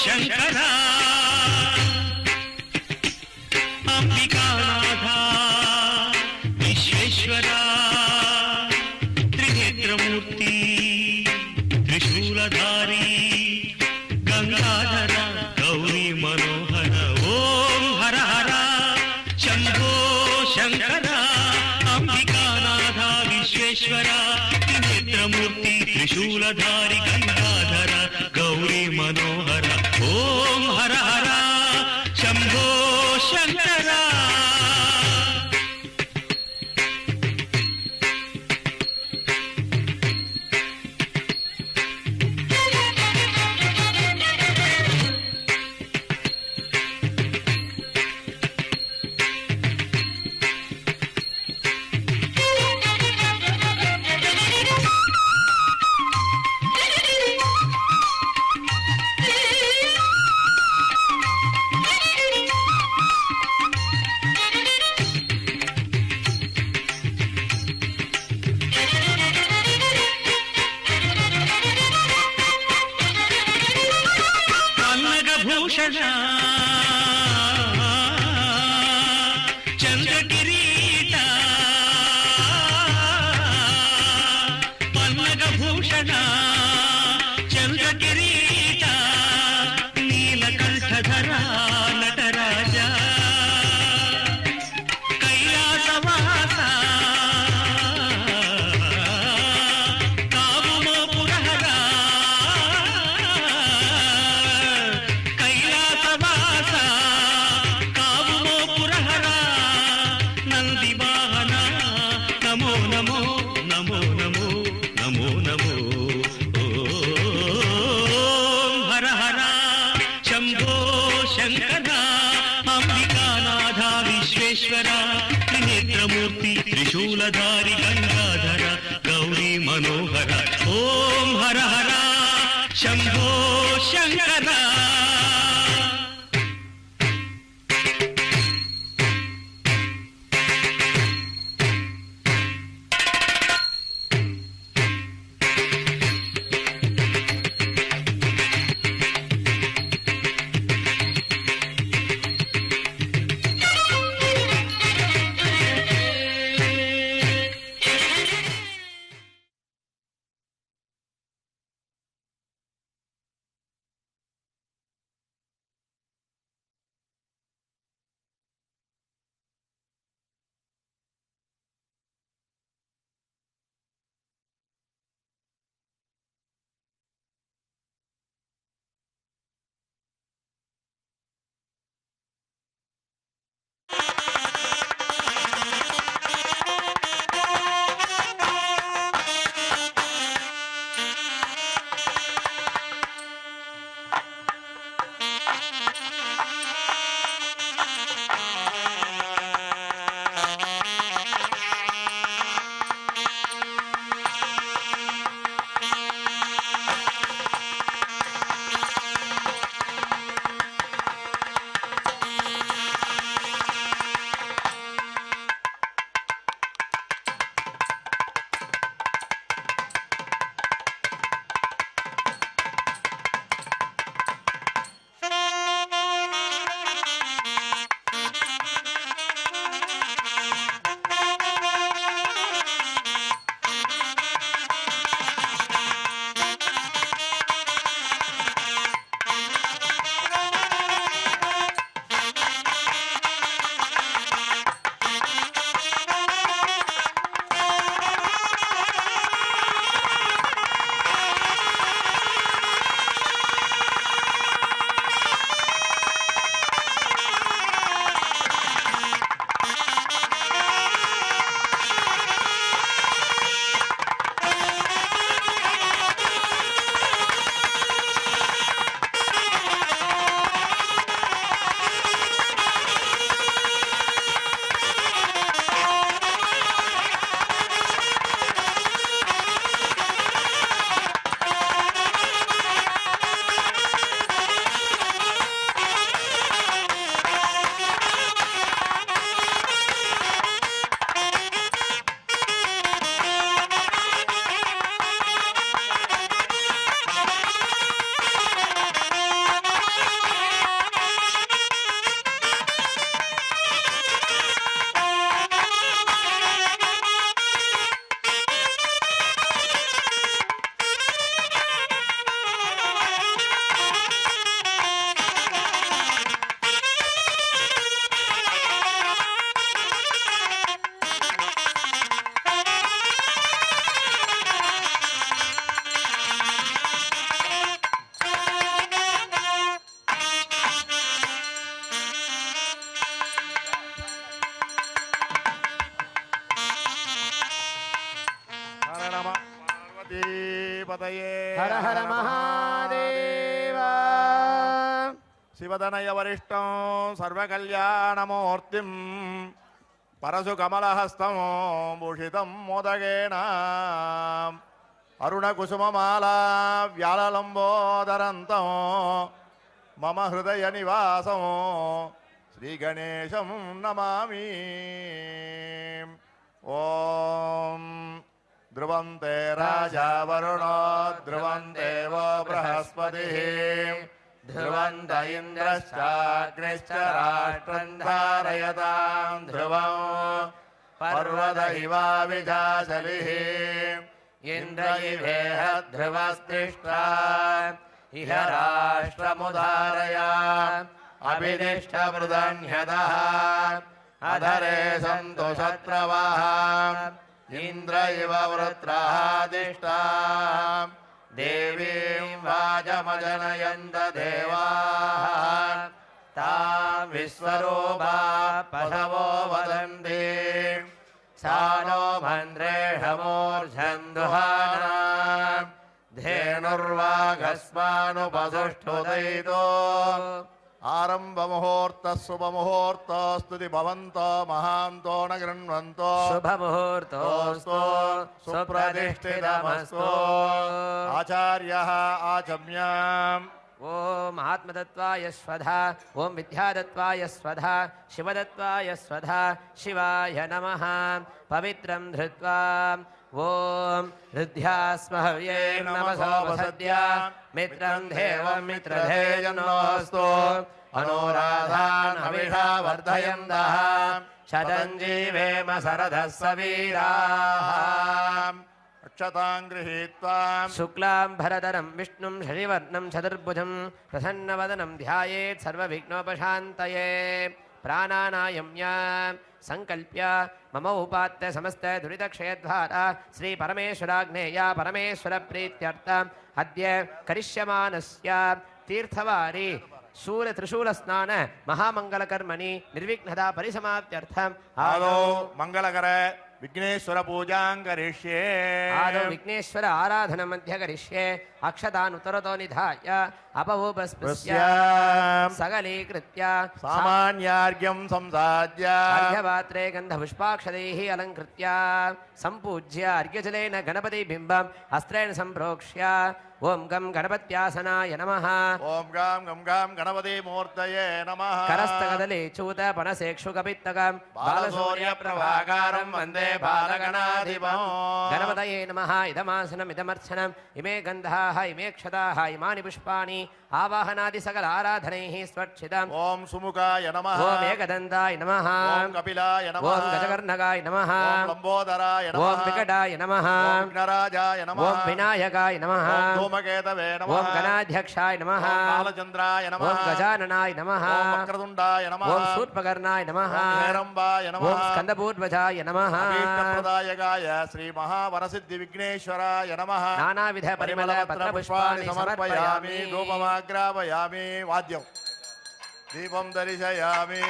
శంకర అంబికానాథ విశ్వేశ్వర త్రినేత్రమూర్తి త్రిశూలధారి గంగాధర గౌరీ మనోహర ఓం హర హర శంభో శంకర అంబికానాథ విశ్వేశ్వర త్రినేత్రమూర్తి త్రిశూలధారి గంగాధర గౌరీ మనోహర ఓం హర హర శంభో శంకర భూషణ చంద్రకిరీట పన్నగ భూషణ చంద్రకిరీట నీలకంఠధర నటరాజ కైలాసవాస కావుమో పురహర నమో నమో నమో నమో నమో నమో ఓం హర హర శంభో శంకర అంబికానాథ విశ్వేశ్వర త్రినేత్రమూర్తి త్రిశూలధారి గంగాధర గౌరీ మనోహర ఓం హర హర శంభో శంకర పార్వతీపతయే హర హర మహాదేవ. శివతనయ వరిష్టం సర్వకళ్యాణమూర్తిం పరశు కమలహస్తం భూషితం మోదగేన అరుణకుసుమమాలా వ్యాళలంబోదరంతం మమ హృదయ నివాసం శ్రీగణేశం నమామి. ఓం ధ్రువంతే రాజా వరుణో ధ్రువందేవో బృహస్పతి ధ్రువంత ఇంద్రశ్చాగ్నిశ్చ రాష్ట్రం ధారయతాం ధ్రువం పర్వత ఇవావిజాచలిః ఇంద్ర ఇవేహ ధ్రువస్తిష్ఠా ఇహ రాష్ట్రముధారయ అభిదిష్ట మృదన్యదః అధరే సంతు శత్రవః ఇంద్ర ఇవ వృత్రః దిష్టా దేవీం వాజమజనయంత దేవాః తాం విశ్వరూపా పశవో వదంతి సా నో మంద్రేషమూర్ఛన్దుహానా ధేనుర్వాగస్మానుపసుష్ఠుదయితో ఆరంభ ముహూర్త శుభముహూర్తోస్తుతి భవంతో మహాంతో న గృణ్వంతో శుభముహూర్తోస్తు సుప్రతిష్ఠితమస్తు. ఆచార్యః ఆచమ్యాం. ఓం ఆత్మతత్వాయ స్వధా ఓం విద్యాతత్వాయ స్వధా శివతత్వాయ స్వధా శివాయ నమః. పవిత్రం ధృత్వా ఓం హృద్యాస్మహవ్యే నమసో వసద్య మిత్రం దేవం మిత్రధేయన్నోస్తు అనోరాధాన్ హవిషా వర్ధయంతః శతం జీవేమ శరదః సవీరాః. అక్షతాం గృహీత్వా శుక్లాంబరధరం విష్ణుం శశివర్ణం చతుర్భుజం ప్రసన్నవదనం ధ్యాయేత్ సర్వవిఘ్నోపశాంతయే. ప్రాణానాయమ్య సంకల్ప్య మమ ఉపాత్త సమస్త దురితక్షయద్వారా శ్రీ పరమేశ్వరాగ్నేయ పరమేశ్వర ప్రీత్యర్థ అద్య కరిష్యమానస్య తీర్థవారి శూల త్రిశూల స్నాన మహామంగళకర్మణి నిర్విఘ్నతా పరిసమాప్త్యర్థం ఆదో మంగళకర విఘ్నేశ్వర పూజాం కరిష్యే. ఆదౌ విఘ్నేశ్వర ఆరాధన మధ్య కరిష్యే. అక్షతాన్ ఉత్తరతో నిధాయ అపభూపస్పృశ్య సగలీకృత్య సామాన్యార్ఘ్యం సంసాద్య అర్ఘ్యపాత్రే గంధపుష్పాక్షతైః అలంకృత్య సంపూజ్య అర్ఘ్యజలేన గణపతి బింబం అస్త్రేణ సంప్రోక్ష్య ఓం గం గణపత్యాసనాయ నమః. ఓం గాం గం గాం గణపతి మూర్తయే నమః. కరస్తకదలే చూత పనసేక్షు కపిత్తకం బాలసూర్య ప్రభాకారం వందే బాలగణాధిపం. గణపతయే నమః. ఇదమాసనం ఇదమర్చనం ఇమే గంధాః ఇమే క్షతాః ఇమాని పుష్పాణి ఆవాహనాది సకల ఆరాధనైః స్వచ్ఛితం. ఓం సుముఖాయ నమః. ఓం ఏకదంతాయ నమః. ఓం కపిలాయ నమః. ఓం గజకర్ణకాయ నమః. ఓం లంబోదరాయ నమః. ఓం వికటాయ నమః. ఓం విఘ్నరాజాయ నమః. ఓం వినాయకాయ నమః. ఓం ధూమకేతవే నమః. ఓం గణాధ్యక్షాయ నమః. ఓం బాలచంద్రాయ నమః. ఓం గజాననాయ నమః. ఓం వక్రతుండాయ నమః. ఓం శూర్పకర్ణాయ నమః. ఓం హేరంబాయ నమః. ఓం స్కందపూర్వజాయ నమః. అభీష్టప్రదాయకాయ శ్రీ మహావరసిద్ధి విఘ్నేశ్వరాయ నమః. నానావిధ పరిమళ పత్ర పుష్పాణి సమర్పయామి. ధూపమాగ్రాపయామి. వాద్యం దీపం దర్శయామి.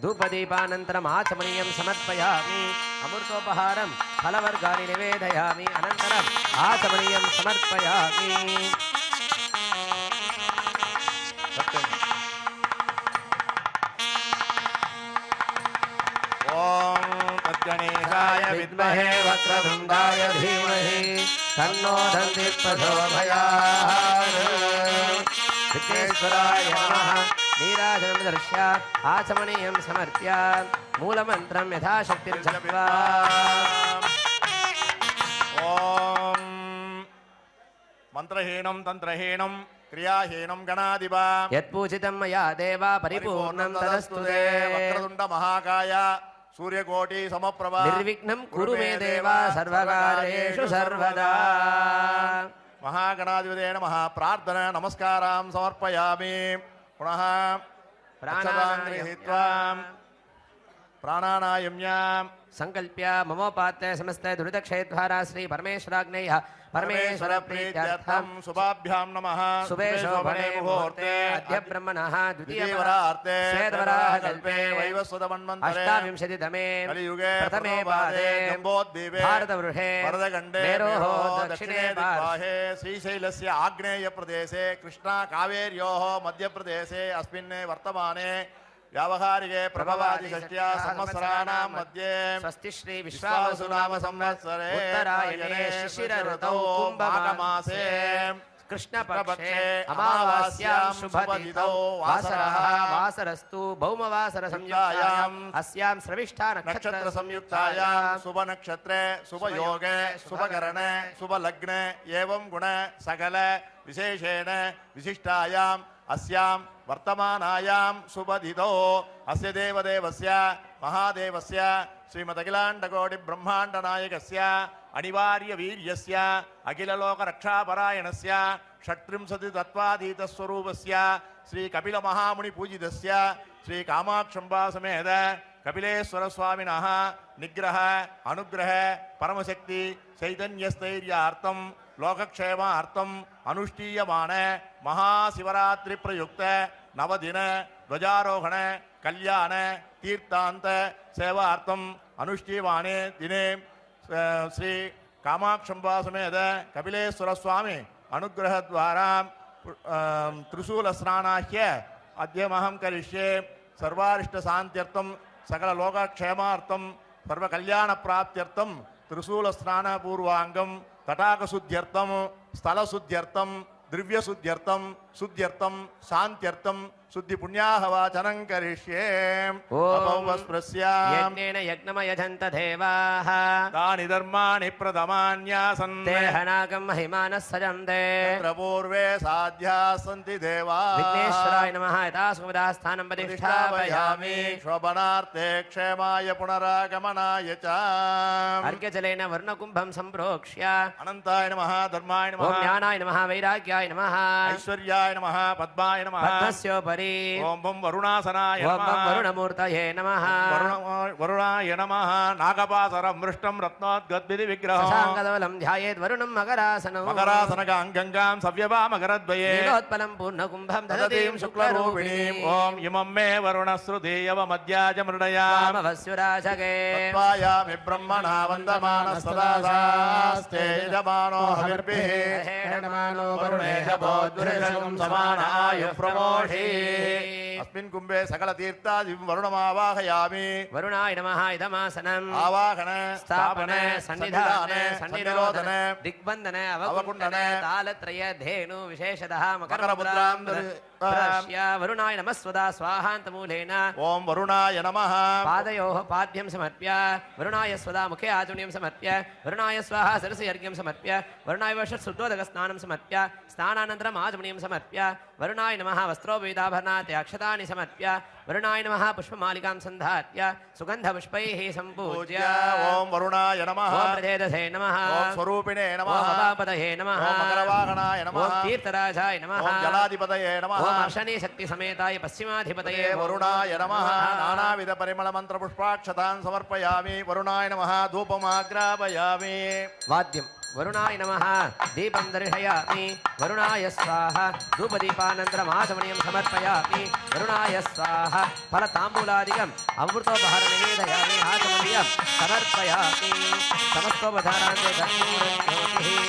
ధూపదీపానంతరం ఆచమనీయం సమర్పయామి. అమృతోపహారం ఫలవర్గాన్ని నివేదయామి. అనంతరం ఆచమనీయం సమర్పయామి. ఓం తద్గణేశాయ విద్మహే వక్రతుండాయ ధీమహి తన్నో దంతి ప్రచోదయాత్. విఘ్నేశ్వరాయ నమః. నీరాజనం దర్శ్య ఆచమనీయం సమర్ప్య మూలమంత్రం యథాశక్తిర్జప్వా. ఓం మంత్రహీనం తంత్రహీనం క్రియాహీనం గణాధిప యత్పూజితం మయా దేవా పరిపూర్ణం తదస్తు తే. వక్రతుండ మహాకాయ సూర్యకోటి సమప్రభ నిర్విఘ్నం కురు మే దేవా సర్వకార్యేషు సర్వదా. మహాగణాధిపతే నమః. ప్రార్థన నమస్కారం సమర్పయామి. పునః ప్రాణాయామం గృహీత్వా प्राणानायम्याम् संकल्प्य ममोपात्य समस्त दुरितक्षयद्वारा श्री परमेश्वराग्नेयः परमेश्वर प्रीत्यर्थम शुभाभ्यां नमः शुभे शोभने मुहूर्ते अद्य ब्रह्मणः द्वितीयवरार्ते श्वेतवराहकल्पे वैवस्वतमन्वन्तरे अष्टाविंशतितमे कलियुगे प्रथमे पादे जम्बोद्वीपे भारतवृषे वरदखण्डे मेरोः दक्षिणे दिग्बाहे श्रीशैलस्य आग्नेयप्रदेशे कृष्णा कावेर्योः मध्यप्रदेशे अस्मिन् वर्तमाने व्यावहारिके प्रभवादिषष्ट्या संवत्सराणां मध्ये स्वस्ति श्री विश्वावसु नाम संवत्सरे उत्तरायणे शिशिर ऋतौ कुम्भमासे कृष्णपक्षे अमावास्यां शुभतिथौ वासरः वासरस्तु भौमवासर संयुक्तायाम् अस्यां श्रविष्ठा नक्षत्र संयुक्तायां शुभ नक्षत्रे शुभ योगे शुभ करणे शुभ लग्ने एवं गुण सकल विशेषेण विशिष्टायाम् अस्यां वर्तमानायां शुभदितो अस्य देवदेवस्य महादेवस्य श्रीमदखिलाण्डकोटि ब्रह्माण्डनायकस्य अनिवार्य वीर्यस्य अखिललोकरक्षापरायणस्य षट्त्रिंशति तत्त्वातीतस्वरूपस्य श्री कपिल महामुनि पूजितस्य श्री कामाक्षम्बा समेत कपिलेश्वरस्वामिनः निग्रह अनुग्रह परमशक्ति चैतन्यस्थैर्यार्थं लोकक्षेमार्थं अनुष्ठीयमान महाशिवरात्रि प्रयुक्त नवदिन ध्वजारोहण कल्याण तीर्थांत सेवार्थम अनुष्ठीयमाने दिने श्री कामाक्षम्बा समेत कपिलेश्वर स्वामी अनुग्रह द्वारा त्रिशूल स्नानाह्य अद्यमहं करिष्ये सर्वारिष्ट शान्त्यर्थं सकल लोकक्षेमार्थं सर्व कल्याण प्राप्त्यर्थं त्रिशूल स्नान पूर्वांगम तटाकशुद्ध्यर्थम स्थलशुद्ध्यर्थम द्रव्यशुद्ध्यर्थम शुद्ध्यर्थम शान्त्यर्थम शुद्धि पुण्याहवाचनं करिष्ये अपौवस्पृश्याम् यज्ञेन यज्ञमयजन्त देवाः तानि धर्माणि प्रथमान्यासन् ते हनाकं महिमानः सजन्ते तत्र पूर्वे साध्याः सन्ति देवाः विघ्नेश्वराय नमः यथा सुखदास्थानं प्रतिष्ठापयामि शोभनार्थे क्षेमाय पुनरागमनाय च अर्घ्यजलेन वर्णकुम्भं सम्प्रोक्ष्य अनन्ताय नमः धर्माय ॐ नमः ज्ञानाय नमः वैराग्याय नमः ऐश्वर्याय नमः पद्माय नमः पद्मस्योपरि ओम बम वरुणासनाय ॐ नमः वरुणमूर्तये नमः वरुणाय नमः नागपासरं मृष्टं रत्नोद्गद्भिः विग्रहं शशाङ्कधवलं ध्यायेत् वरुणं मकरासनं मकरासनगाङ्गङ्गां सव्यवामकरद्वये नीलोत्पलं पूर्णकुम्भं ददतीं शुक्लरूपिणीम् ॐ इमं मे वरुणश्रुतीयवमद्याज मृडया वामवस्युराजगे तत्त्वायामि ब्रह्मणा वन्दमानस्तदास्ते यजमानो हविर्भिः हेणमानो वरुणेश बोद्धुरशं समानायुः प्रमोषि अस्मिन् कुम्भे सकल तीर्थादिं वरुणमावाहयामि वरुणाय नमः इदमासनम् आवाहन स्थापन सन्निधान सन्निरोधन दिग्बन्धन अवकुण्डन अवकुण्डन तालत्रय धेनु विशेषतः मकरमुद्रां प्रश्य वरुणाय नमः स्वदा स्वाहान्तमूलेन ओम वरुणाय नमः पादयोः पाद्यं समर्प्य वरुणाय स्वदा मुखे आचमनीयं समर्प्य वरुणाय स्वाहा सरसि अर्घ्यं समर्प्य वरुणाय शुद्धोदकस्नानं समर्प्य स्नानानन्तरम् आचमनीयं समर्प्य वरुणाय नमः वस्त्रोपवीताभरणात् अक्षतानि समर्प्य वरुणाय नमः पुष्पमालिकां सन्धार्य सुगन्धपुष्पैः सम्पूज्य ओम वरुणाय नमः ओम प्रदेदसे नमः ओम स्वरूपिणे नमः ओम अपापतये नमः ओम मकरवाहनाय नमः ओम तीर्थराजाय नमः ओम जलाधिपतये नमः ओम अर्शनी शक्ति समेताय पश्चिमाधिपतये वरुणाय नमः नानाविध परिमल मंत्र पुष्पाक्षतान् समर्पयामि वरुणाय नमः धूपमाग्रापयामि वाद्यं वरुणाय नमः दीपं दर्शयामि वरुणाय स्वाहा धूपदीपानन्तरम् आचमनीयं समर्पयामि वरुणाय स्वाहा फलताम्बूलादिकम् अमृतोपहारं निवेदयामि आचमनीयं समर्पयामि समस्तोपचारान्ते कर्पूरं ज्योतिः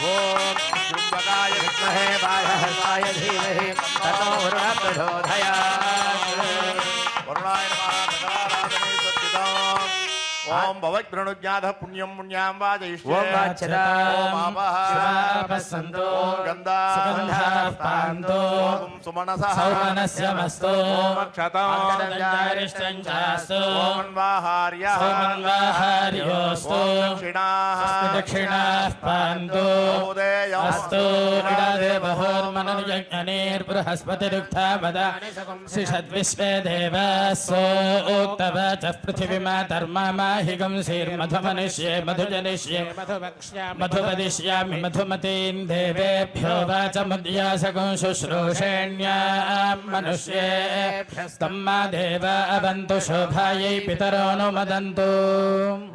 ॐ त्र्यम्बकाय विद्महे बालहस्ताय धीमहि तन्नो वरुणः प्रचोदयात् वरुणाय नमः सकलाराधने सत्तिदाम् ओम भवद्रणुज्ञातः पुण्यं पुण्यां वाजयिष्ये ओम वाच्यता ओम आपः शिवापस्सन्तो ओम गन्धाः सुगन्धास्तान्तो ओम सुमनसः सौमनस्य मस्तो ओम क्षतम् अङ्गदञ्जारिष्टं चास्तु ओम अन्वाहार्यः सोमन्वाहार्योऽस्तु ओम दक्षिणाः दक्षिणाः पान्तु उदयम् अस्तु क्रीडादेवहोर्मनुर्यज्ञनेर्बृहस्पतिरुक्था वद शिषद्विश्वे देवाः सोक्तवाचः पृथिवीमा धर्ममा मधुमाहिकं श्रीर्मधुमनुष्ये मधुजनिष्ये मधुवदिष्यामि मधुमतीं देवेभ्यो वाचमुद्यासकं शुश्रूषेण्यां मनुष्येभ्यस्तं मा देव अवन्तु शोभायै पितरो नुमदन्तु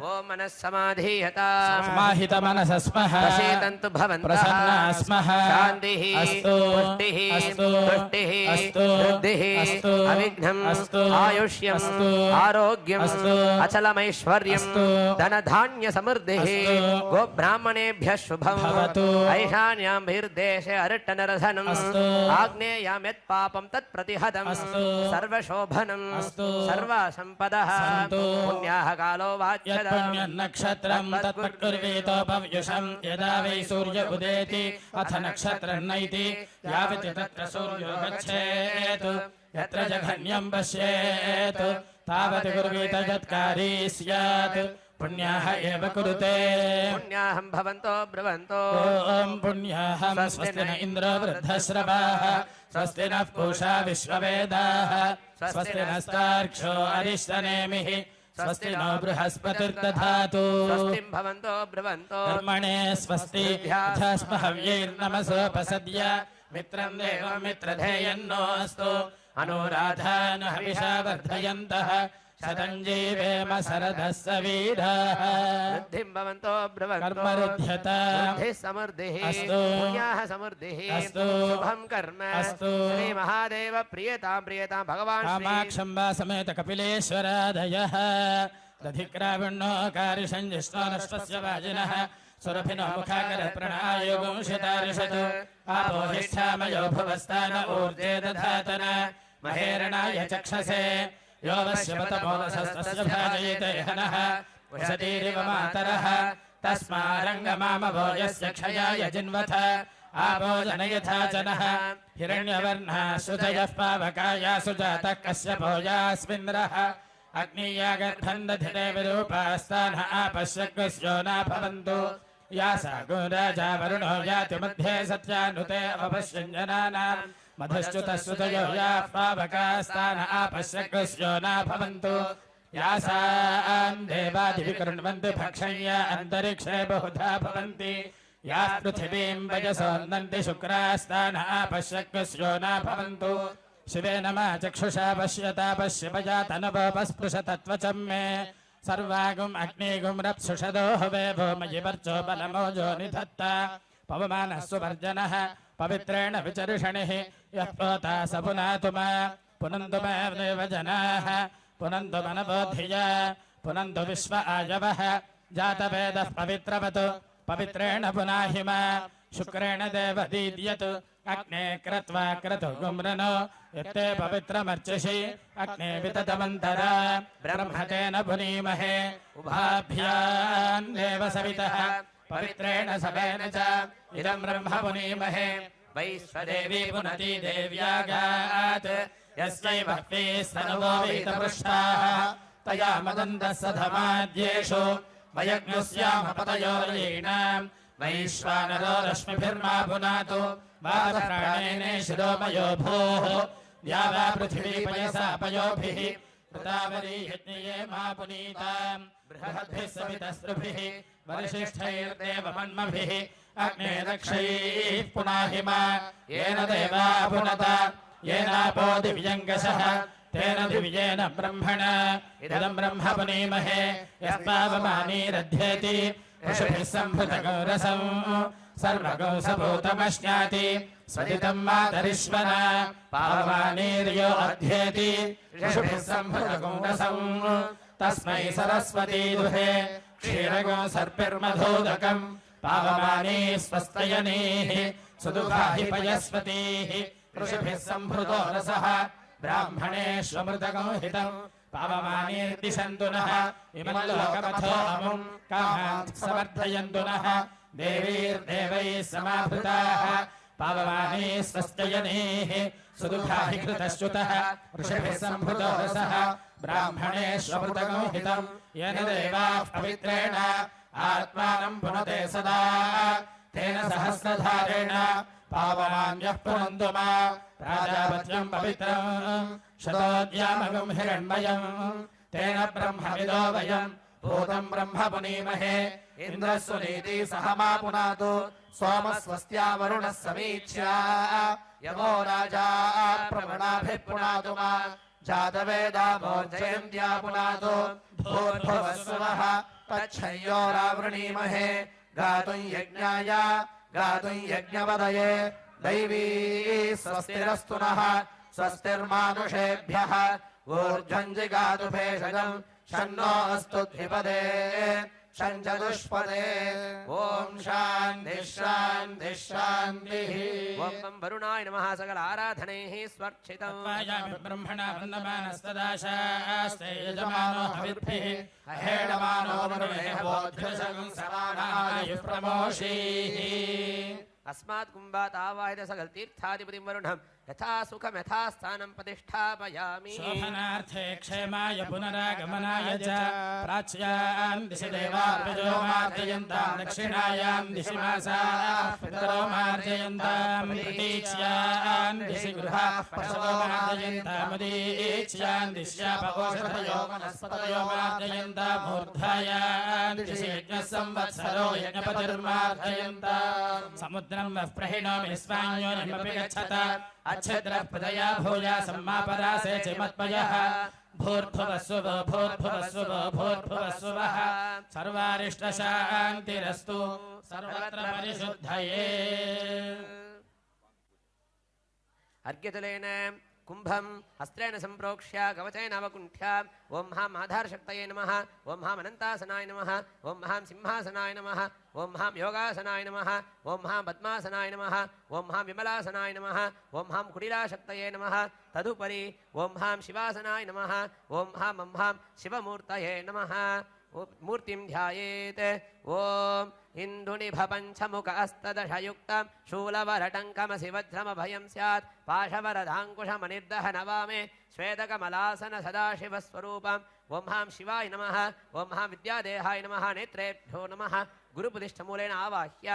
ॐ मनः समाधीयता समाहितमनसः स्मः प्रसीदन्तु भवन्तः प्रसन्नाः स्मः शान्तिः अस्तु पुष्टिः अस्तु तुष्टिः अस्तु वृद्धिः अस्तु अविघ्नम् अस्तु आयुष्यम् अस्तु आरोग्यम् अस्तु अचलमैश्वर्यम् अस्तु धनधान्यसमृद्धिः अस्तु गोब्राह्मणेभ्यः शुभम् भवतु ऐशान्यां बहिर्देशे अरिष्टनरधनम् अस्तु आग्नेयां यत्पापं तत्प्रतिहतम् अस्तु सर्वशोभनम् अस्तु सर्वसम्पदः सन्तु पुण्याः कालो वाच्यः यत्पुण्यन्नक्षत्रं तत्पत्कुर्वीतोपव्युषं यदा वै सूर्य उदेति अथ नक्षत्रं नैति यावत् तत्र सूर्यो गच्छेत् यत्र जघन्यं पश्येत् तावत् कुर्वीत यत्कारी स्यात् पुण्याः एव कुरुते पुण्याहं भवन्तो ब्रुवन्तो ॐ पुण्याहं स्वस्ति न इन्द्रो वृद्धश्रवाः स्वस्ति नः पूषा विश्ववेदाः स्वस्ति नस्तार्क्ष्यो अरिष्टनेमिः स्वस्ति नो बृहस्पतिर्दधातु स्वस्तिं भवन्तो ब्रुवन्तो कर्मणे स्वस्ति हव्यैर्नमसोपसद्य मित्रं देवं मित्रधेयन्नोऽस्तु अनुराधान् हविषा वर्धयन्तः शतं जीवेम शरदः सवीराः वृद्धिं भवन्तो ब्रुवन्तो कर्मरुध्यता वृद्धिः समृद्धिः अस्तु पुण्याः समृद्धिः अस्तु शुभं कर्म अस्तु श्रीमहादेव प्रियतां प्रियतां भगवान् श्री कामाक्षं वा समेत कपिलेश्वरादयः दधिक्राविण्णो कारिषञ्जिष्णोरश्वस्य वाजिनः सुरभिनो मुखाकरप्रणायोगुंशितारिषत् आपोहिष्ठामयो भुवस्तान ऊर्जे दधातन महेरणाय चक्षसे यो वश्यपतमोदसस्तस्य भाजयते हनः वसतीरिव मातरः तस्मारङ्गमामभो यस्य क्षयाय जिन्वथ आपो जनयथा जनः हिरण्यवर्णः सुजयः पावकाया सुजातः कश्यपो यास्मिन्द्रः अग्नीयागर्भं दधिते विरूपास्तानः आपश्यग्स्यो न भवन्तु या सा गुराजा वरुणो याति मध्ये सत्यानुते अवपश्यञ्जनानाम् मधुश्च्युतश्रुतयो याः पावकास्तान आपश्यग्स्यो न भवन्तु या सां देवादिविकृण्वन्ति भक्षय्य अन्तरिक्षे बहुधा भवन्ति याः पृथिवीं वयसोन्दन्ति शुक्रास्तान आपश्यग्स्यो न भवन्तु शिवेन मा चक्षुषा पश्यता पश्यपया तनवोपस्पृशतत्वचं मे सर्वागुम् अग्निगुम् रप्सुषदो हवे भूमयि वर्चो बलमोजो निधत्ता पवमानः सुवर्जनः पवित्रेण विचर्षणिः यः पोता स पुनातु मा पुनन्तु मे देवजनाः पुनन्तु मनबोधिया पुनन्तु विश्व आयवः जातवेदः पवित्रवत् पवित्रेण पुनाहि मा शुक्रेण देवदीद्यत् अग्ने क्रत्वा क्रतुर्गुम्रनो यत्ते पवित्रमर्चिषि अग्ने विततमन्तरा ब्रह्मतेन पुनीमहे उभाभ्यां देव सवितः पवित्रेण सवेन च इदं ब्रह्म पुनीमहे वैश्वदेवी पुनति देव्यागात् यस्यै भक्तिः स्तनुवो वीतपृष्ठाः तया मदन्तः सधमाद्येषु वयज्ञस्यामपतयोर्यीणाम् वैश्वानरो रश्मिभिर्मा पुनातु वातप्राणेने शिरोमयो भूः या वा पृथिवी पयसा पयोभिः कृतावरी यज्ञये मा पुनीताम् बृहद्भिः सवितस्रुभिः वरिशिष्ठैर्देवमन्मभिः अग्ने रक्षैः पुनाहि मा येन देवा पुनत येनापो दिव्यङ्गशः तेन दिव्येन ब्रह्मणा इदं ब्रह्म पुनीमहे यस्मावमानीरध्येति ऋषिभिः सम्भृतगो रसं सर्वगौ सभूतमश्नाति स्वदितं मातरिश्वना पावमानीर्यो अध्येति ऋषिभिः सम्भृतगो रसं तस्मै सरस्वती दुहे क्षीरगो सर्पिर्मधोदकम् पावमानी स्वस्तयनीः सुदुःखाहि पयस्वतीः ऋषिभिः सम्भृतो रसः ब्राह्मणेष्वमृतगो हितम् पावमानीर्दिशन्तु नः इमं लोकमथो अमुम् कामान् समर्थयन्तु नः देवीर्देवैः समाभृताः पावमानी स्वस्तयनीः सुदुःखाहि कृतश्च्युतः ऋषिभिः सम्भृतो रसः ब्राह्मणेष्वमृतगो हितम् येन देवाः पवित्रेण आत्मानं पुनते सदा तेन सहस्रधारेण पावमान्यः पुनन्तु मा प्राजापत्यं पवित्रम् शतोद्यामगं हिरण्मयम् तेन ब्रह्मविदो वयम् भूतं ब्रह्म पुनीमहे इन्द्रस्वनीति सह मा पुनातु सोमस्वस्त्या वरुणः समीक्ष्या यमो राजा प्रवणाभिः पुनातु मा जातवेदामोर्जयन्त्या पुनातु भूर्भुवस्सुवः तच्छय्योरावृणीमहे गातुं यज्ञाय गातुं यज्ञपदये दैवी स्वस्तिरस्तु नः स्वस्तिर्मानुषेभ्यः ऊर्ध्वं जिगातु भेषजम् शन्नो अस्तु द्विपदे शञ्चतुष्पदे ॐ शान्तिः शान्तिः शान्तिः ॐ वरुणाय नमः सकल आराधनैः स्वर्क्षितम् ब्रह्मणा वन्दमानस्तदाशास्ते यजमानो हविर्भिः अहेडमानो वरुणे बोध्यशं समानायुः प्रमोषीः अस्मात् कुम्भात् आवाहित सकल तीर्थाधिपतिं वरुणं यथा सुखं यथा स्थानं प्रतिष्ठापयामि शोभनार्थे क्षेमाय पुनरागमनाय च प्राच्यां दिशि देवार्पजो मार्जयन्तां दक्षिणायां दिशि मासाः पितरो मार्जयन्तां प्रतीच्यां दिशि गृहाः पशवो मार्जयन्तामुदीच्यां दिश्यापगोषधयो वनस्पतयो मार्जयन्तां मूर्धायां दिशि यज्ञः संवत्सरो यज्ञपतिर्मार्जयन्तां समुद्रं वः प्रहिणो विश्वान्योनिमपि गच्छत अच्छद्रः प्रदया भूया सम्मापरासे चिमत्पयः भूर्भुवस्सुव भूर्भुवस्सुव भूर्भुवस्सुवः सर्वारिष्टशान्तिरस्तु सर्वत्र परिशुद्धये अर्घ्यजलेन कुम्भं हस्त्रेण सम्प्रोक्ष्य कवचेन अवकुण्ठ्य ॐ हां आधारशक्तये नमः ॐ हां अनन्तासनाय नमः ॐ हां सिंहासनाय नमः ॐ हां योगासनाय नमः ॐ हां पद्मासनाय नमः ॐ हां विमलासनाय नमः ॐ हां कुटिलाशक्तये नमः तदुपरि ॐ हां शिवासनाय नमः ॐ हां शिवमूर्तये नमः मूर्तिं ध्यायेत् ॐ इन्दुनिभपञ्चमुखस्तदशयुक्तं शूलवरटङ्कमसि वज्रमभयं स्यात् पाशवरदाङ्कुशमनिर्दहनवामे श्वेतकमलासन सदाशिवस्वरूपम् ॐ हां शिवाय नमः ॐ हां विद्यादेहाय नमः नेत्रेभ्यो नमः गुरुपदिष्ठमूलेन आवाह्य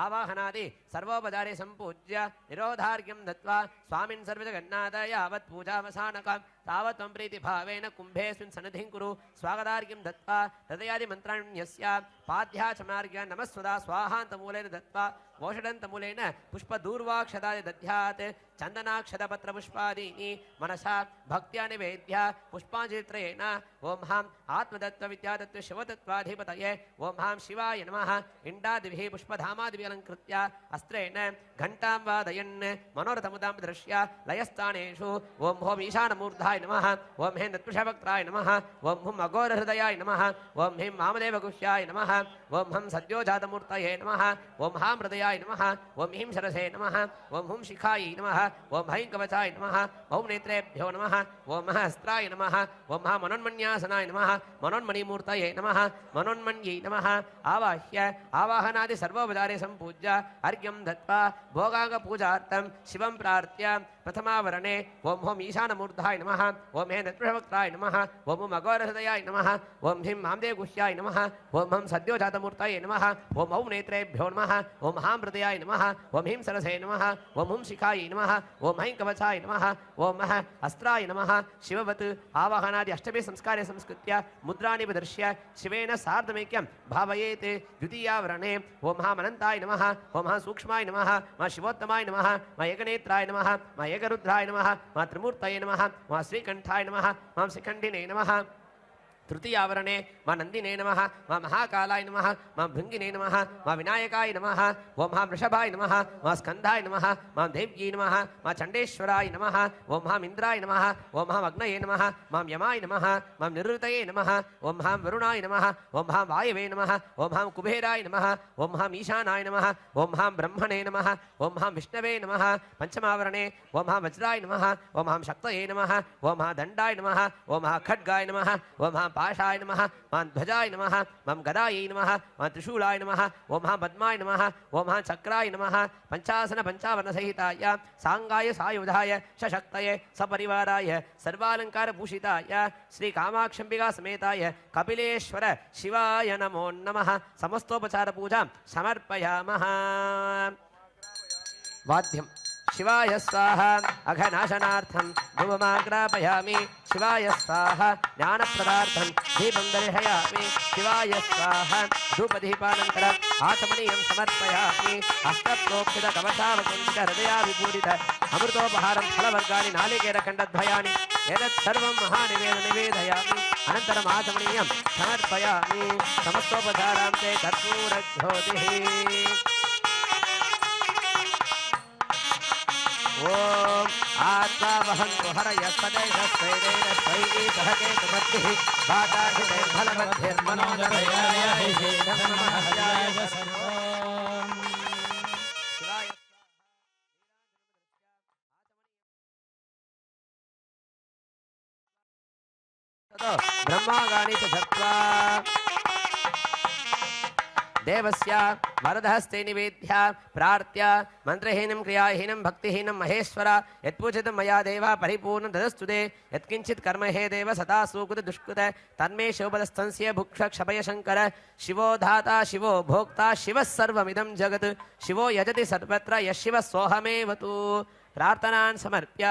आवाहनादि सर्वोपचारे सम्पूज्य निरोधार्घ्यं दत्त्वा स्वामिन् सर्वजगन्नाथ यावत् पूजावसानकं तावत् त्वं प्रीतिभावेन कुम्भेऽस्मिन् सन्निधिं कुरु स्वागतार्घ्यं दत्त्वा तदयादि मन्त्राण्यस्य पाद्याचमार्घ्य नमस्वदा स्वाहान्तमूलेन दत्त्वा वोषडन्तमूलेन पुष्पदूर्वाक्षदादि दध्यात् चन्दनाक्षतपत्रपुष्पादीनि मनसा भक्त्या निवेद्य पुष्पाञ्जलित्रयेण ॐ हां आत्मतत्त्वविद्यातत्त्व शिवतत्त्वाधिपतये ॐ हां शिवाय नमः इण्डादिभिः पुष्पधामादिभिः अलङ्कृत्य अस्त्रेण घण्टां वादयन् मनोरथमुदां दृश्य लयस्थानेषु ॐ हों ईशानमूर्धाय नमः ॐ हें नत्पुषवक्त्राय नमः ॐ हुं अघोरहृदयाय नमः ॐ ह्रीं वामदेवगुह्याय नमः ॐ हं सद्योजातमूर्तये नमः ॐ हां हृदयाय नमः ॐ ह्रीं सरसे नमः ॐ हुं शिखायै नमः ॐ हैं कवचाय नमः ॐ नेत्रेभ्यो नमः ॐ हस्त्राय नमः ॐ हां मनोन्मन्यासनाय नमः मनोन्मणिमूर्तये नमः मनोन्मन्यै नमः आवाह्य आवाहनादि सर्वोपचारे सम्पूज्य अर्घ्यं दत्त्वा भोगाङ्गपूजार्थं शिवं प्रार्थ्य प्रथमावरणे ॐ हों ईशानमूर्धाय नमः ॐ हें नत्पुषवक्त्राय नमः ॐ हुं अघोरहृदयाय नमः ॐ ह्रीं वामदेवगुह्याय नमः ॐ हं सद्योजातमूर्तये नमः ॐ औं नेत्रेभ्यो नमः ॐ हां हृदयाय नमः ॐ ह्रीं सरसे नमः ॐ हुं शिखायै नमः ॐ हैं कवचाय नमः ॐ अस्त्राय नमः शिववत् आवाहनादि अष्टभिः संस्कारे संस्कृत्य मुद्राणि प्रदर्श्य शिवेन सार्धमेक्यं भावयेत् द्वितीयावरणे ॐ हां अनन्ताय नमः ॐ हां सूक्ष्माय नमः मा शिवोत्तमाय नमः मा एकनेत्राय नमः मा एकरुद्राय नमः मा त्रिमूर्तये नमः मा श्रीकण्ठाय नमः मां शिखण्डिने नमः तृतीयावरणे मा नन्दिने नमः मा महाकालाय नमः मा भृङ्गिने नमः मा विनायकाय नमः ॐ हां वृषभाय नमः मा स्कन्धाय नमः मा देव्यै नमः मा चण्डेश्वराय नमः ॐ हां इन्द्राय नमः ॐ हां अग्नये नमः मां यमाय नमः मां निरृतये नमः ॐ हां वरुणाय नमः ॐ हां वायवे नमः ॐ हां कुबेराय नमः ॐ हां ईशानाय नमः ॐ हां ब्रह्मणे नमः ॐ हां विष्णवे नमः पञ्चमावरणे ॐ हां वज्राय नमः ॐ हां शक्तये नमः ॐ हां दण्डाय नमः ॐ हां खड्गाय नमः ॐ हां पाशाय नमः मां ध्वजाय नमः मां गदायै नमः मां त्रिशूलाय नमः ॐ हां पद्माय नमः ॐ हां चक्राय नमः पञ्चासन पञ्चावर्णसहिताय साङ्गाय सायुधाय सशक्तये सपरिवाराय सर्वालङ्कारभूषिताय श्रीकामाक्षम्बिका समेताय कपिलेश्वर शिवाय नमो नमः समस्तोपचारपूजां समर्पयामः वाद्यं शिवाय स्वाहा अघनाशनार्थं धूपमाग्रापयामि शिवाय स्वाहा ज्ञानप्रदार्थं दीपं दर्शयामि शिवाय स्वाहा धूपदीपानन्तरम् आचमनीयं समर्पयामि हस्तप्रोक्षितकवचावकुण्ठितहृदयाभिपूरित अमृतोपहारं फलवर्गाणि नालिकेरखण्डद्वयानि एतत् सर्वं महानिवेदयामि अनन्तरम् आचमनीयं समर्पयामि समस्तोपचारान्ते कर्पूरज्योतिः ओम आत्मा वहन्तु हरयस्पदेशस्वैदेशस्वैः सहकेतुमद्भिः ब्रह्मागानि च जप्त्वा देवस्य वरदहस्ते निवेद्य प्रार्थ्य मंत्रहीनं क्रियाहीनं भक्तिहीनं महेश्वर यत्पूजितं मया देव परिपूर्णं तदस्तु ते यत्किञ्चित् कर्म हे देव सदा सुकृत दुष्कृत तन्मे शिवपदस्तंस्य भुक्ष क्षपय शङ्कर शिवो धाता शिवो भोक्ता शिवः सर्वमिदं जगत् शिवो यजति सर्वत्र यः शिवः सोऽहमेव तु प्रार्थनान् समर्प्य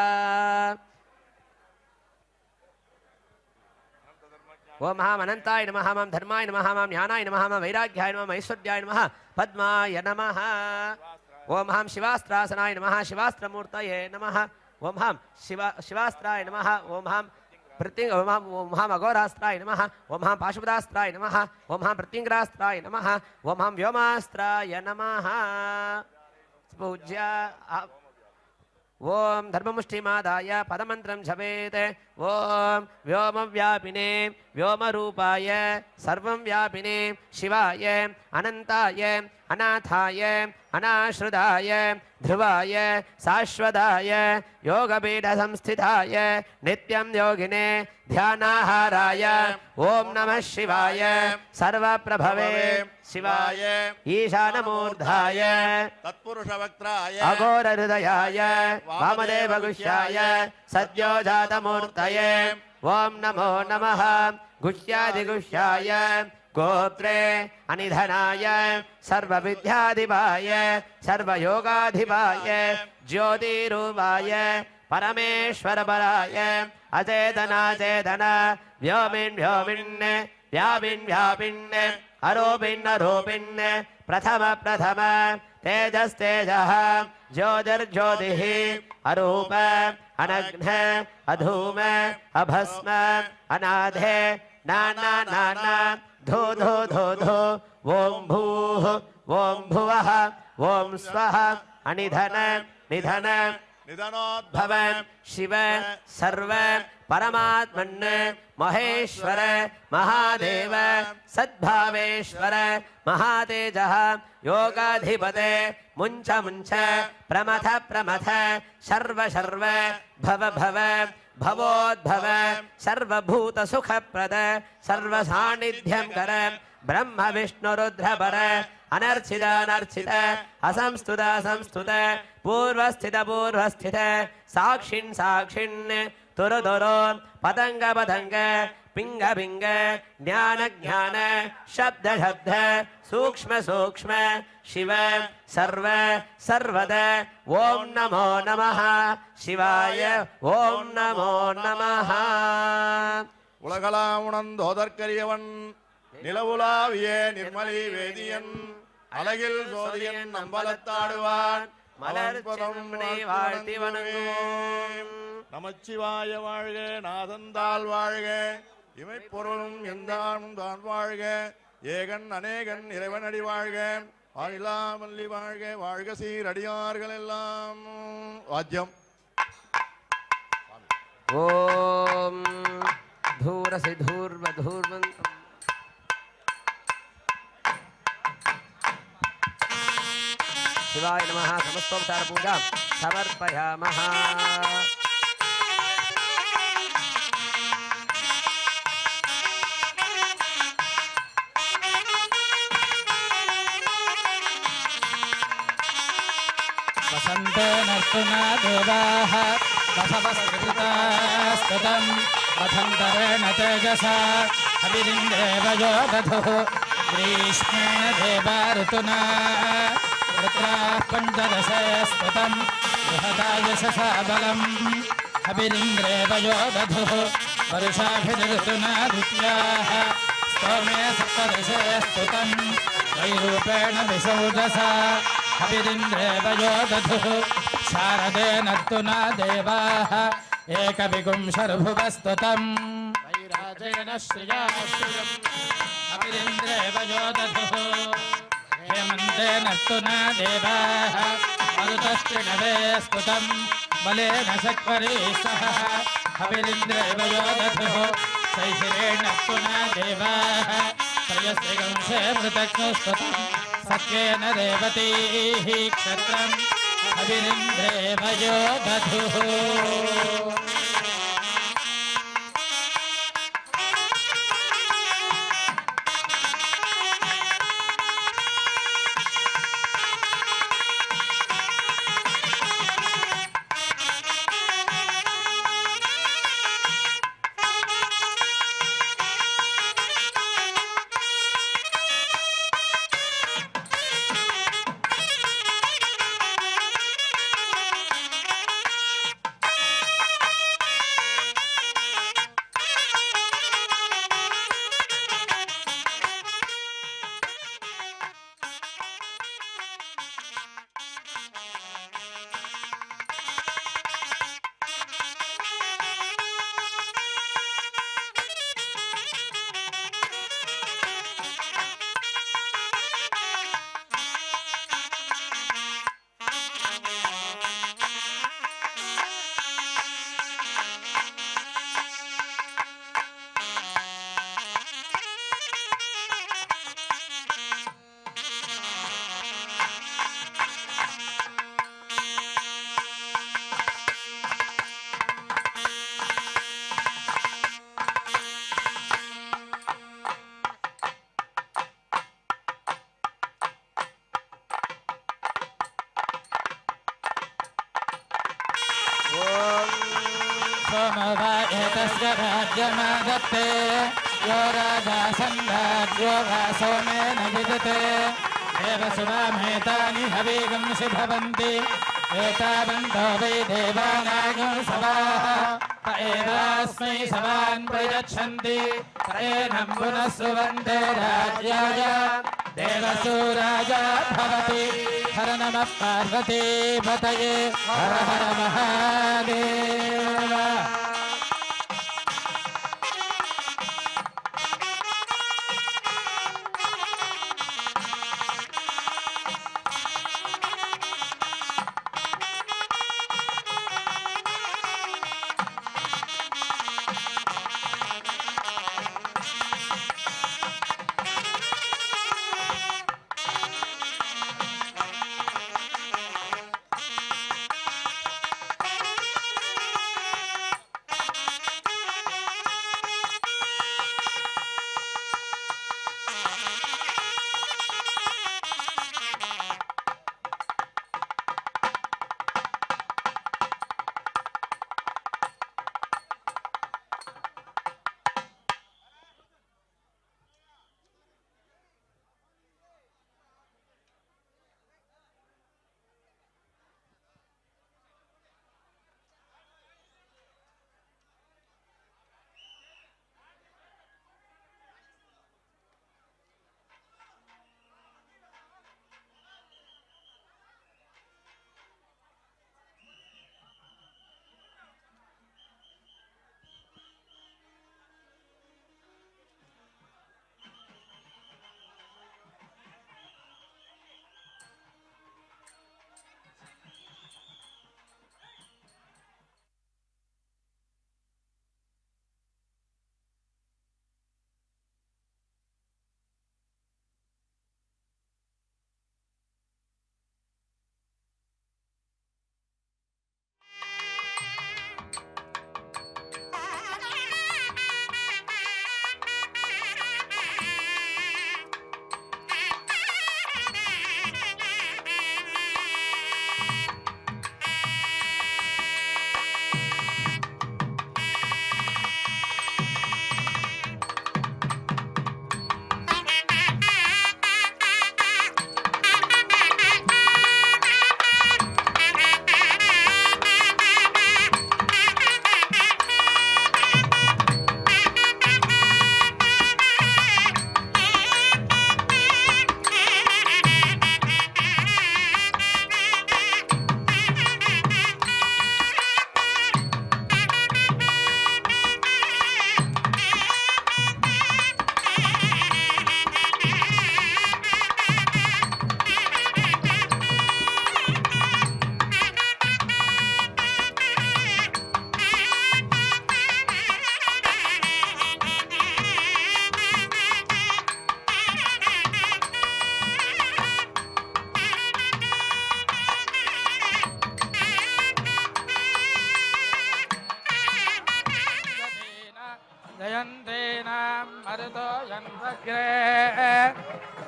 ओम महाम अनंताय नमः मां धर्माय नमः मां ज्ञानाय नमः मां वैराग्याय नमः ऐश्वर्याय नमः पद्माय नमः ओम हम शिवास्त्रासनाय नमः शिवास्त्रमूर्तये नमः ओम हम शिवास्त्राय नमः ओम हम ओम हम अघोरास्त्राय नमः ओम हम पाशुपदास्त्राय नमः ओम हम प्रत्यंग्रास्त्राय नमः ओम हम व्योमास्त्राय नमः पूज्य ओम धर्ममुष्टिमादाय पदमन्त्रं जपेत् ओम व्योमव्यापिने व्योमरूपाय सर्वं व्यापिने शिवाय अनन्ताय अनाथाय अनाश्रिताय ध्रुवाय शाश्वताय योगपीठसंस्थिताय नित्यं योगिने ध्यानाहाराय ओम नमः शिवाय सर्वप्रभवे शिवाय ईशानमूर्धाय तत्पुरुषवक्त्राय अघोरहृदयाय वामदेवगुह्याय सद्योजातमूर्तये ओम नमो नमः गुह्यादिगुह्याय गोत्रे अनिधनाय सर्वविद्याधिपाय सर्वयोगाधिपाय ज्योतिरूपाय परमेश्वरपराय अचेतनाचेतन व्योमिन् व्योमिन् व्यापिन् व्यापिन् अरूपिन् अरूपिन् प्रथम प्रथम तेजस्तेजः ज्योतिर्ज्योतिः अरूप अनघ्न अधूम अभस्म अनाधे नाना नाना धो धो धो धो ओम भूः ओम भुवः ओम स्वः अनिधन निधन निधनोद्भव शिव सर्व परमात्मन् महेश्वर महादेव सद्भावेश्वर महातेजः योगाधिपते मुञ्च मुञ्च प्रमथ प्रमथ शर्व शर्व भव भव भवोद्भव सर्वभूतसुखप्रद सर्वसान्निध्यं कर ब्रह्म विष्णुरुद्रपर अनर्चित अनर्चित असंस्तुत असंस्तुत पूर्वस्थित पूर्वस्थित साक्षिन् साक्षिन् तुरु तुरु पतंग पतंग पिंग पिंग ज्ञान ज्ञान शब्द शब्द सूक्ष्म सूक्ष्म शिव सर्व सर्वद ओम नमो नमः शिवाय ओम नमो नमः உலகலாம் உணர்ந்தோதற்கரியவன் நிலவுலாவிய நிர்மலி வேதியன் அழகில் சோதியன் நம்பலத்தாடுவான் மலர் பதம்னை வாழ்த்தி வணங்குவோம் நமச்சிவாய வாழ்க நாதந்தாள் வாழ்க இமைப்பொருளும் எந்தானும் தான் வாழ்க ஏகன் அநேகன் இறைவனடி வாழ்க ஆயிலாமல்லி வாழ்க வாழ்க சீரடியார்கள் எல்லாம் வாத்தியம் ஓம் धूरसि धूर्व धूर्वन्तम् शिवाय नमः समस्तोपचार पूजा समर्पयामः वसन्ते नर्तुना देवाः वसवस्कृतास्तुतं वसन्तरेण तेजसा हविरिन्द्रेव यो दधुः ग्रीष्मेण देवा ऋतुना रुद्राः पञ्चदशे स्तुतं बृहता यशसा बलम् अभिरिन्द्रे वयो दधुः वर्षाभिर्ऋतुनादित्याः स्तोमे सप्तदशे स्तुतम् वैरूपेण विसौजसा अभिरिन्द्रे वयो दधुः शारदेन तुना देवाः एकविगुंशर्भुवस्तुतम् वैराजेन श्रिया श्रियम् अभिरिन्द्रे वयो दधुः हेमन्तेन तुना देवाः मरुतश्चिणवे स्तुतम् बलेन शक्वरी सह हविरिन्द्रे वयो दधुः शैशिरेण तुना देवाः त्रयस्त्रिगंशे मृतज्ञस्तुतम् सत्येन रेवतीः क्षत्रम् हविरिन्द्रे वयो दधुः सोमवा एतस्य राज्यमादत्ते यो राजा सन्राज्यो वा सोमेन विदते देवसुवामेतानि हवीगंसि भवन्ति एतावन्तो वै देवानागं सवाः त एवास्मै सवान् प्रयच्छन्ति त एनं पुनः सुवन्दे राज्याय देवसु राजा भवति हर नमः पार्वतीपतये हर हर महादेव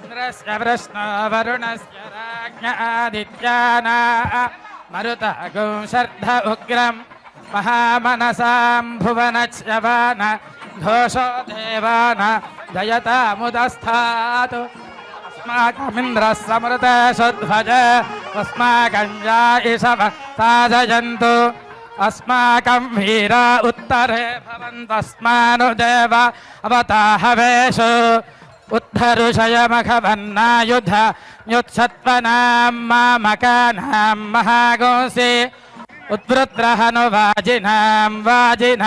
ఇంద్రస్య వృష్ణో వరుణస్య రాజ్ఞ ఆదిత్యానా మరుతగం శర్ధ ఉగ్రం మహామనసాం భువనచ్యవాన ఘోషో దేవాన జయతాముదస్థాతు अस्माकमिन्द्रः समृतशुध्वज अस्माकं जायिषव साजयन्तु अस्माकं वीरा उत्तरे भवन्तस्मानुदेव अवताहवेषु उद्धरुषयमघवन्नायुध युत्सत्वनां मामकानां महागोंसि उद्वृत्रहनुवाजिनां वाजिन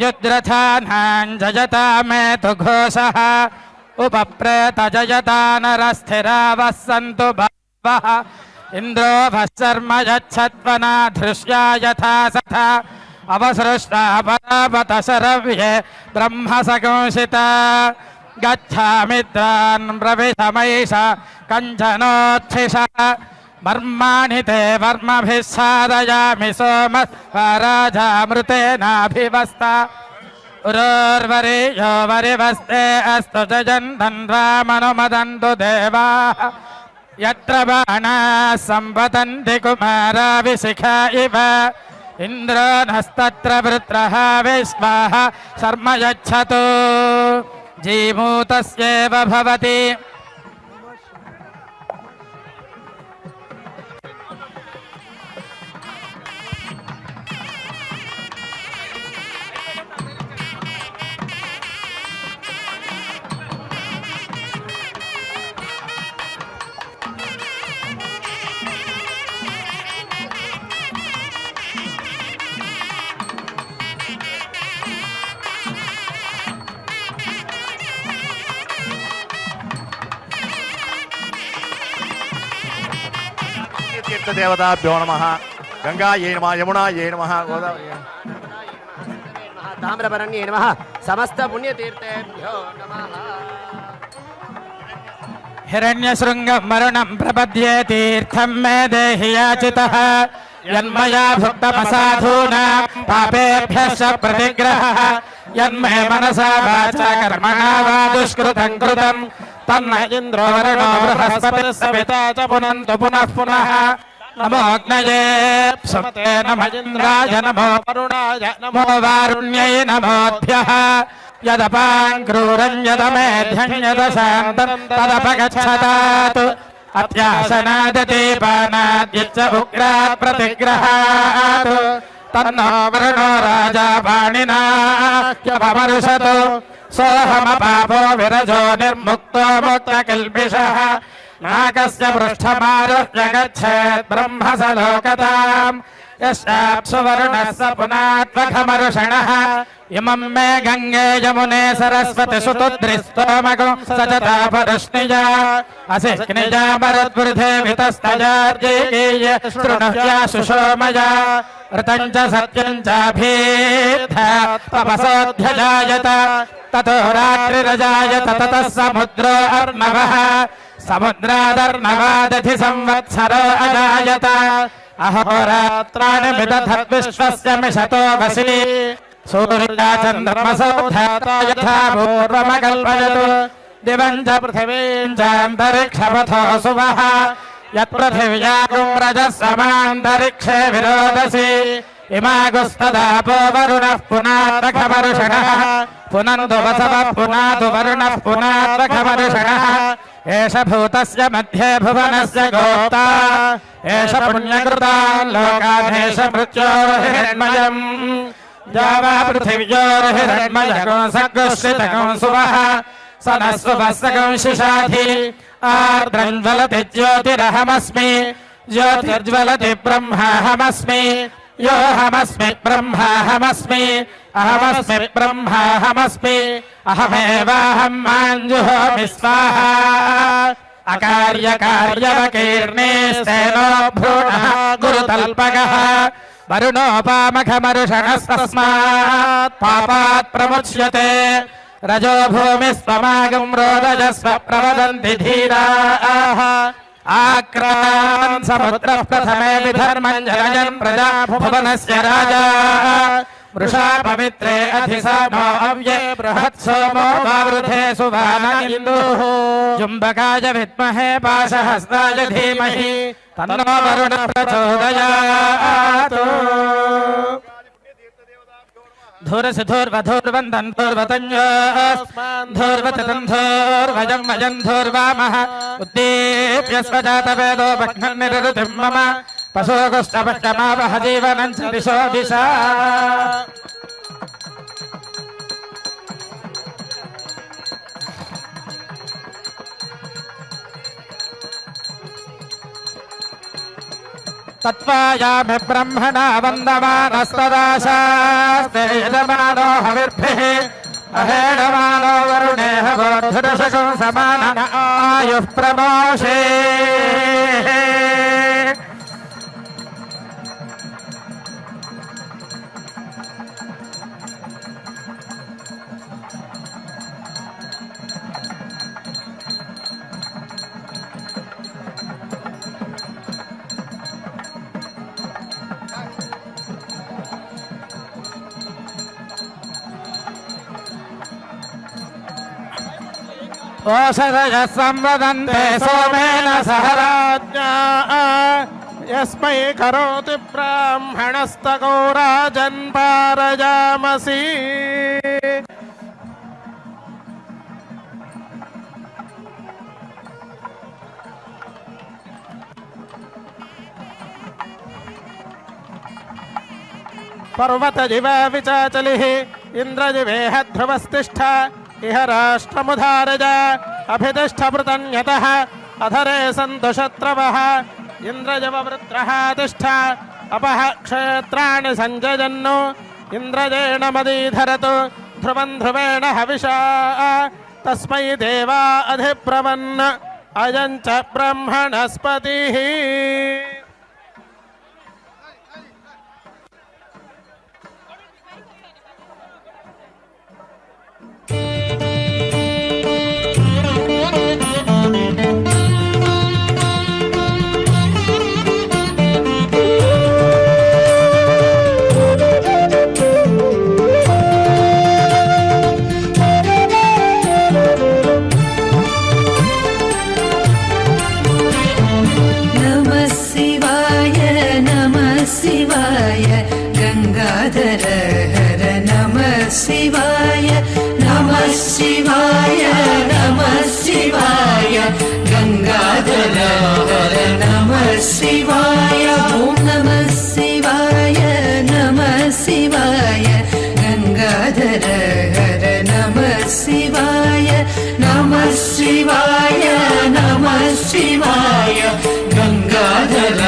युद्रथानां जयतामेतु घोषः उपप्रेत जयता नरस्थिरावः सन्तु बहवः इन्द्रो भस्सर्म यच्छत्वना धृष्या यथा सथा अवसृष्टा परापत शरव्ये ब्रह्मसंशिता गच्छामित्रान् प्रविशमैष कञ्चनोच्छिषः मर्माणि ते वर्मभिः साधयामि सोमस्वराजामृतेनाभिवस्ता उरोर्वरीयो वरिवस्ते अस्तु जयन्तन् रामनुमदन्तु देवाः यत्र बाणाः सम्पतन्ति कुमाराविशिखा इव इन्द्रो नस्तत्र वृत्रः विश्वाः शर्म यच्छतु जीमूतस्येव भवति తీర్థదేవతాభ్యో నమః. గంగాయై నమః, యమునాయై నమః, గోదావరి ताम्रपर्ण्ये नमः समस्त पुण्यतीर्थेभ्यो नमः हिरण्यशृङ्गं मरुणं प्रपद्ये तीर्थं मे देहि याचितः यन्मया भुक्तमसाधूनां पापेभ्यश्च प्रतिग्रहः यन्मे मनसा वाचा कर्मणा वा दुष्कृतं कृतं तन्न इन्द्रो वरुणो बृहस्पतिः सविता च पुनन्तु पुनः पुनः नमो अग्नये सुमते नमः इन्द्राय नमो वरुणाय नमो वारुण्यै नमोऽभ्यः यदपाङ्क्रूरं यदमेध्यं यदशान्तं तदपगच्छतात् अत्यासनादतीपानाद्यच्च उग्रात् प्रतिग्रहात् तन्नो वरुणो राजा पाणिना ह्यपमरुषतु सोऽहमपापो विरजो निर्मुक्तो मुक्तकिल्बिषः नाकस्य पृष्ठमारुह्य गच्छेत् ब्रह्मसलोकताम् यस्याप्सु वरुणः स पुनात्वखमरुषणः इमं मे गङ्गे यमुने सरस्वति सुतुद्रिस्तोमगो सजता परश्निजा असिक्निजा मरुद्वृधे वितस्तजार्जेय शृणुह्या सुषोमया ऋतं च सत्यं चाभीथा तपसोऽध्यजायत ततो रात्रिरजायत ततः समुद्रो अर्णवः समुद्रादर्णवादधि संवत्सरो अजायत अहोरात्राणि विदधत् विश्वस्य मिषतो वशी सूर्या चन्द्रमसौ धाता यथा पूर्वमकल्पयतु दिवं च पृथिवीं चान्तरिक्षपथो सुवः यत्पृथिव्यागुं रजः समान्तरिक्षे विरोदसि इमागुस्तदापो वरुणः पुनात्वखमरुषणः पुनन्तु वसवः पुनातु वरुणः पुनात्वखमरुषणः एष भूतस्य मध्ये भुवनस्य गोप्ता एष पुण्यकृतान् लोकानेष मृत्योर्हिरण्मयम् जावा पृथिव्योर्हिरण्मयगो सगुश्रितगो सुवः स नः सुवस्सगं शिशाधि आर्द्रं ज्वलति ज्योतिरहमस्मि ज्योतिर्ज्वलति ब्रह्माहमस्मि योऽहमस्मि ब्रह्माहमस्मि अहमस्मि ब्रह्माहमस्मि अहमेवाहं माञ्जुहोमि स्वाहा अकार्यकार्यवकीर्णेस्तेनो भ्रूणः गुरुतल्पगः वरुणोपामखमरुषणस्तस्मात् पापात् प्रमुच्यते रजो भूमिस्त्वमागं रोदजस्व प्रवदन्ति धीराः आक्रान् समुद्रः प्रथमे विधर्मं जनयन् प्रजा भुवनस्य राजा वृषा पवित्रे अधिसानो अव्ये बृहत्सोमो वावृधे सुवान इन्दुः जुम्बकाय विद्महे पाशहस्ताय धीमहि तन्नो वरुणः प्रचोदयात् धूर्वधूर्वन्दन् धूर्वतन्धूर्वजं वजं धूर्वामः उद्दीप्य स्वजातवेदो भग्ननिरृतिं मम पशोगुष्टपष्टमावह जीवनं च दिशो दिशा तत्त्वायामि ब्रह्मणा वन्दमानस्तदाशास्ते यजमानो हविर्भिः अहेडमानो वरुणेह वोद्धुरशको समान आयुः प्रमोषे ओषधयः संवदन्ते सोमेन सह राज्ञा यस्मै करोति ब्राह्मणस्तको राजन् पारयामसि पर्वतजिव विचाचलिः इन्द्रजिवेह ध्रुवस्तिष्ठ इह राष्ट्रमुधारज अभितिष्ठभृतन्यतः अधरे सन्तु शत्रवः इन्द्रजववृत्रः तिष्ठ अपः क्षेत्राणि सञ्जयन्नु इन्द्रजेण मदीधरतु ध्रुवं ध्रुवेण हविषा तस्मै देवा अधिब्रवन् अयं च ब्रह्मणस्पतिः शिवाय गंगाधर हर नमः शिवाय नमः शिवाय नमः शिवाय गंगाधर हर नमः शिवाय ओम नमः शिवाय नमः शिवाय गंगाधर हर नमः शिवाय नमः शिवाय नमः शिवाय गंगाधर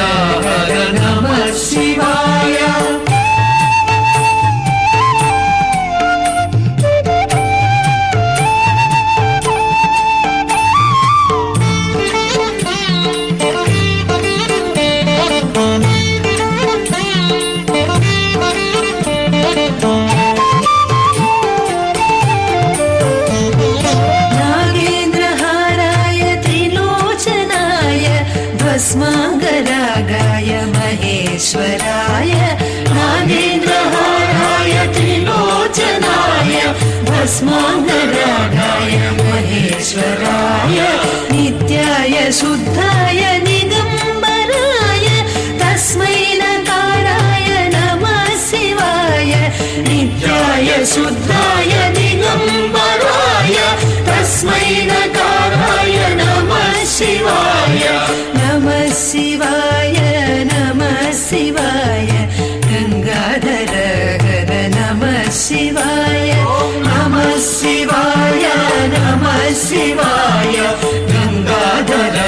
हर नमः शिवाय नागेन्द्रहाराय त्रिलोचनाय भस्मांगरागाय महेश्वराय नागेन्द्रहाराय त्रिलोचनाय भस्मांगरागाय महेश्वराय नित्याय शुद्धाय निगंबराय तस्मै नकाराय नमः शिवाय नित्याय शुद्धाय दिगंबराय तस्मै नकाराय नमः शिवाय नमः शिवाय नमः शिवाय गंगाधर हर नमः शिवाय नमः शिवाय नमः शिवाय गंगाधर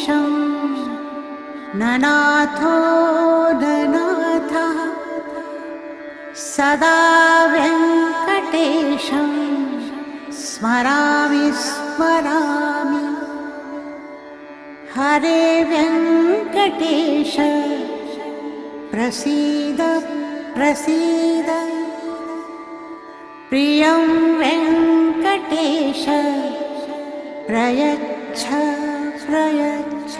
वेङ्कटेशं ननाथो ननाथः सदा वेङ्कटेशं स्मरामि स्मरामि हरे वेङ्कटेश प्रसीद प्रसीद प्रियं वेङ्कटेश प्रयच्छ प्रयच्छ